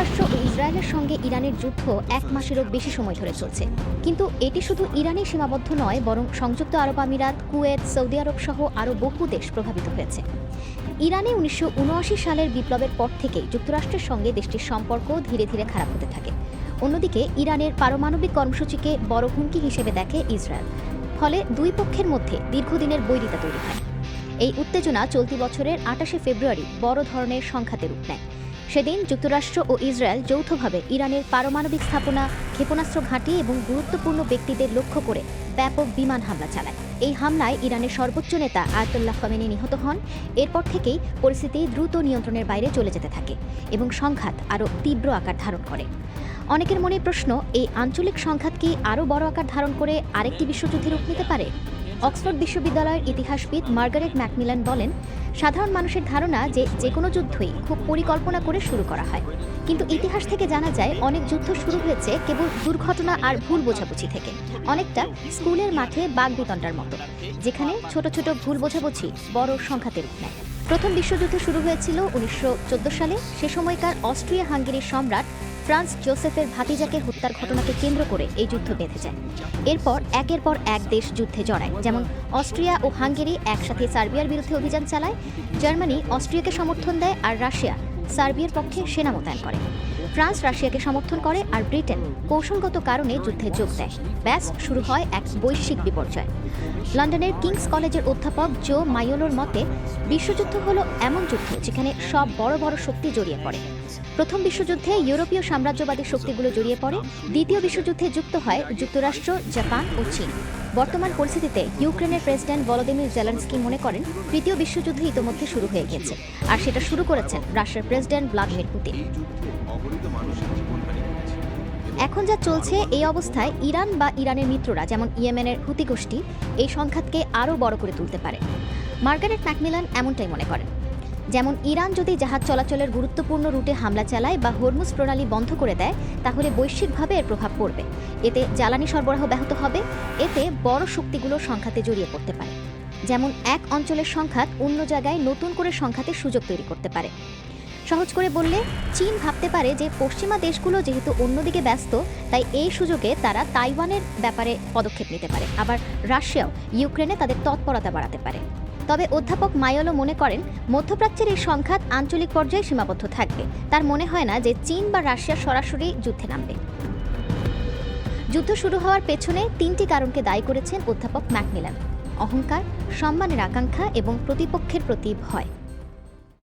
যুক্তরাষ্ট্র ও ইসরায়েলের সঙ্গে ইরানের যুদ্ধ 1 মাসেরও বেশি সময় ধরে চলছে। কিন্তু এটি শুধু ইরানেই সীমাবদ্ধ নয়, বরং সংযুক্ত আরব আমিরাত, কুয়েত, সৌদি আরব সহ আরও বহু দেশ প্রভাবিত হয়েছে। ইরানে 1979 সালের বিপ্লবের পর থেকেই যুক্তরাষ্ট্রের সঙ্গে দেশটির সম্পর্ক ধীরে ধীরে খারাপ হতে থাকে। অন্যদিকে ইরানের পারমাণবিক কর্মসূচিকে বড় হুমকি হিসেবে দেখে ইসরায়েল। ফলে দুই পক্ষের মধ্যে দীর্ঘদিনের বৈরিতা তৈরি হয়। এই উত্তেজনা চলতি বছরের 28শে ফেব্রুয়ারি বড় ধরনের সংঘাতে রূপ নেয়। সেদিন যুক্তরাষ্ট্র ও ইসরায়েল যৌথভাবে ইরানের পারমাণবিক স্থাপনা, ক্ষেপণাস্ত্র ঘাঁটি এবং গুরুত্বপূর্ণ ব্যক্তিদের লক্ষ্য করে ব্যাপক বিমান হামলা চালায়। এই হামলায় ইরানের সর্বোচ্চ নেতা আয়াতুল্লাহ খামেনি নিহত হন। এরপর থেকেই পরিস্থিতি দ্রুত নিয়ন্ত্রণের বাইরে চলে যেতে থাকে এবং সংঘাত আরও তীব্র আকার ধারণ করে। অনেকের মনে প্রশ্ন, এই আঞ্চলিক সংঘাত কি আরও বড় আকার ধারণ করে আরেকটি বিশ্বযুদ্ধে রূপ নিতে পারে? অক্সফোর্ড বিশ্ববিদ্যালয়ের ইতিহাসবিদ মার্গারেট ম্যাকমিলান বলেন, সাধারণ মানুষের ধারণা যে কোনো যুদ্ধই খুব পরিকল্পনা করে শুরু করা হয়। কিন্তু ইতিহাস থেকে জানা যায় অনেক যুদ্ধ শুরু হয়েছে কেবল দুর্ঘটনা আর ভুল বোঝাবুঝি থেকে, অনেকটা স্কুলের মাঠে বাগবিতণ্ডার মতো, যেখানে ছোট ছোট ভুল বোঝাবুঝি বড় সংঘাতের রূপ নেয়। প্রথম বিশ্বযুদ্ধ শুরু হয়েছিল 1914 সালে। সে সময়কার অস্ট্রিয়া হাঙ্গেরির সম্রাট ফ্রান্স জোসেফের ভাতিজাকে হত্যার ঘটনাকে কেন্দ্র করে এই যুদ্ধ বেঁধে যায়। এরপর একের পর এক দেশ যুদ্ধে জড়ায়, যেমন অস্ট্রিয়া ও হাঙ্গেরি একসাথে সার্বিয়ার বিরুদ্ধে অভিযান চালায়, জার্মানি অস্ট্রিয়াকে সমর্থন দেয় আর রাশিয়া সার্বিয়ার পক্ষে সেনা মোতায়েন করে। ফ্রান্স রাশিয়াকে সমর্থন করে আর ব্রিটেন কৌশলগত কারণে যুদ্ধে যোগ দেয়। ব্যাস শুরু হয় এক বৈশ্বিক বিপর্যয়। লন্ডনের কিংস কলেজের অধ্যাপক জো মাইওলোর মতে, বিশ্বযুদ্ধ হলো এমন যুদ্ধ যেখানে সব বড় বড় শক্তি জড়িয়ে পড়ে। প্রথম বিশ্বযুদ্ধে ইউরোপীয় সাম্রাজ্যবাদী শক্তিগুলো জড়িয়ে পড়ে। দ্বিতীয় বিশ্বযুদ্ধে যুক্ত হয় যুক্তরাষ্ট্র, জাপান ও চীন। বর্তমান পরিস্থিতিতে ইউক্রেনের প্রেসিডেন্ট ভলোদিমির জেলেনস্কি মনে করেন তৃতীয় বিশ্বযুদ্ধ ইতোমধ্যে শুরু হয়ে গিয়েছে, আর সেটা শুরু করেছেন রাশিয়ার প্রেসিডেন্ট ভ্লাদিমির পুতিন। এখন যা চলছে, এই অবস্থায় ইরান বা ইরানের মিত্ররা যেমন ইয়েমেনের হুতি গোষ্ঠী এই সংঘাতকে আরও বড় করে তুলতে পারে। মার্গারেট ম্যাকমিলান এমনটাই মনে করেন। যেমন ইরান যদি জাহাজ চলাচলের গুরুত্বপূর্ণ রুটে হামলা চালায় বা হরমুজ প্রণালী বন্ধ করে দেয়, তাহলে বৈশ্বিকভাবে এর প্রভাব পড়বে। এতে জ্বালানি সরবরাহ ব্যাহত হবে। এতে বড় শক্তিগুলো সংঘাতে জড়িয়ে পড়তে পারে। যেমন এক অঞ্চলের সংঘাত অন্য জায়গায় নতুন করে সংঘাতের সুযোগ তৈরি করতে পারে। সহজ করে বললে, চীন ভাবতে পারে যে পশ্চিমা দেশগুলো যেহেতু অন্যদিকে ব্যস্ত, তাই এই সুযোগে তারা তাইওয়ানের ব্যাপারে পদক্ষেপ নিতে পারে। আবার রাশিয়াও ইউক্রেনে তাদের তৎপরতা বাড়াতে পারে। তবে অধ্যাপক মায়োলো মনে করেন, মধ্যপ্রাচ্যের এই সংঘাত আঞ্চলিক পর্যায়ে সীমাবদ্ধ থাকবে। তার মনে হয় না যে চীন বা রাশিয়া সরাসরি যুদ্ধে নামবে। যুদ্ধ শুরু হওয়ার পেছনে 3টি কারণকে দায়ী করেছেন অধ্যাপক ম্যাকমিলান: অহংকার, সম্মানের আকাঙ্ক্ষা এবং প্রতিপক্ষের প্রতি ভয়।